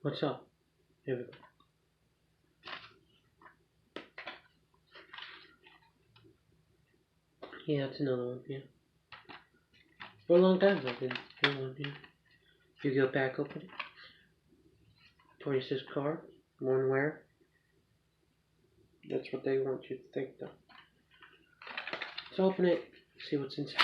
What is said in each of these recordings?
What's up? Here we go. Yeah, that's another one, yeah. For a long time I've been doing one, yeah. Yu-Gi-Oh! Pack opening. 26 card, one wear. That's what they want you to think though. Let's open it, see what's inside.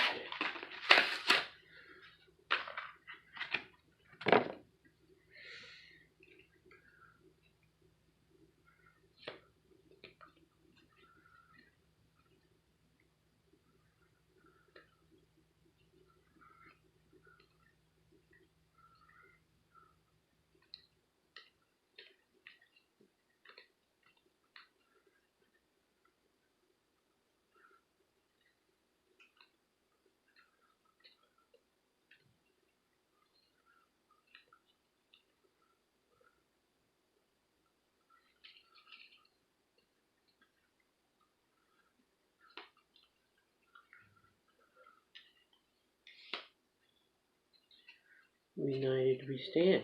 United we stand.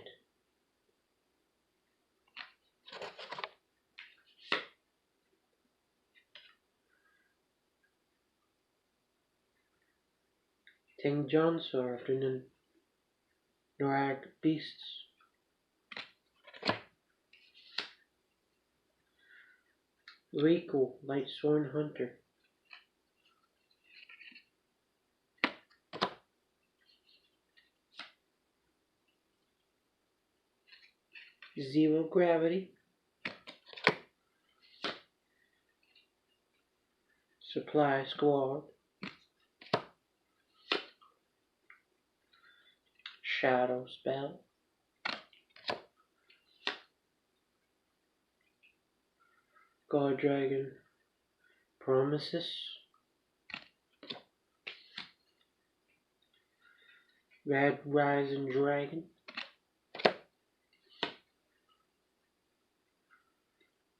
Ting John served in the Norag Beasts. Rico, Light Sworn Hunter. Zero Gravity. Supply Squad. Shadow Spell. God Dragon Promises. Red Rising Dragon.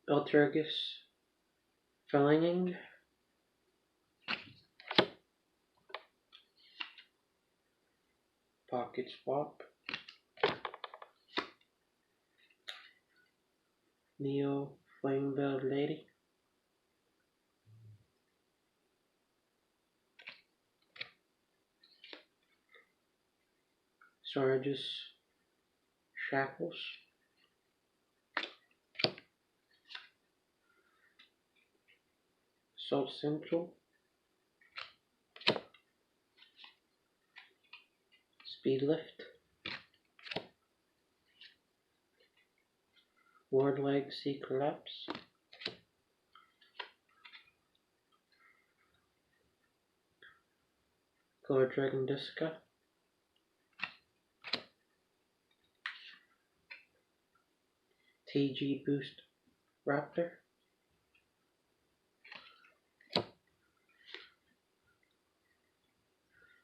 Elturgus Fellinging. Pocket Swap. Neo Flame Veiled Lady. Sarge's Shackles. Salt Central. Speed Lift. Ward Legacy Collapse. Color Dragon Disca. TG Boost Raptor.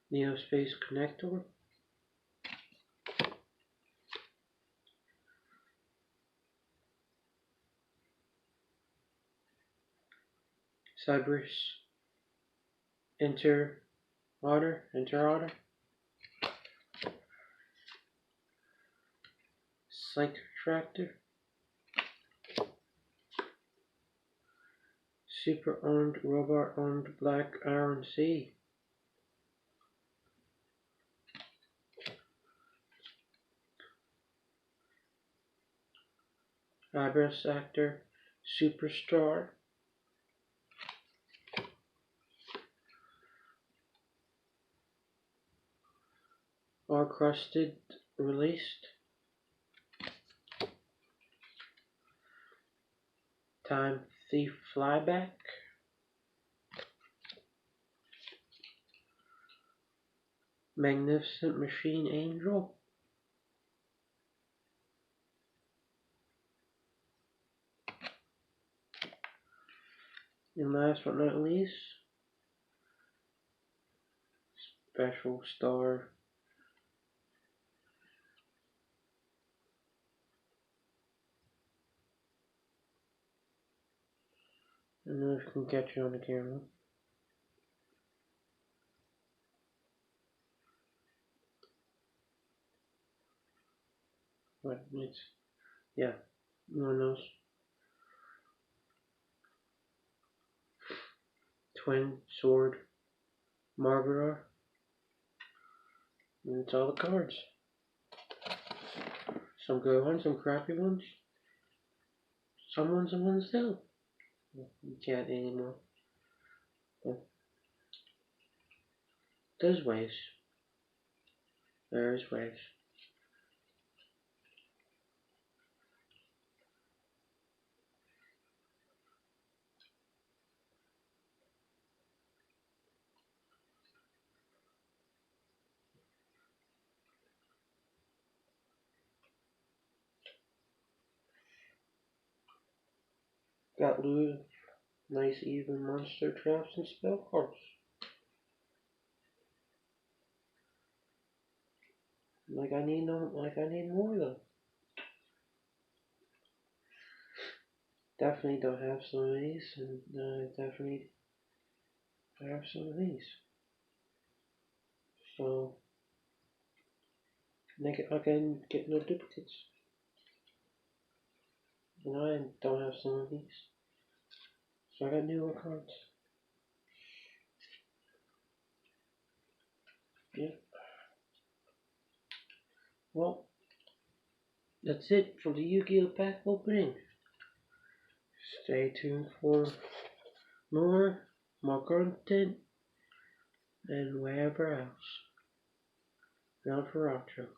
Neo Space Connector. Cyberus Enter Otter. Psych Tractor. Super Armed Robot Armed Black Iron Sea. Ibris Actor Superstar. Are Crusted released. Time Thief Flyback. Magnificent Machine Angel. And last but not least, Special Star. I don't know if I can catch you on the camera. But it's Yeah, one of those. Twin Sword Margaret. And it's all the cards. Some good ones, some crappy ones. Some ones and ones still. You can't anymore. But there's ways. There's ways. Got loot, nice even monster traps and spell cards. I need more of them. Definitely don't have some of these, and definitely have some of these. So I can get no duplicates. And I don't have some of these. So I got newer cards. Yeah. Well, that's it for the Yu-Gi-Oh! Pack opening. Stay tuned for more content, and wherever else. Now for outro.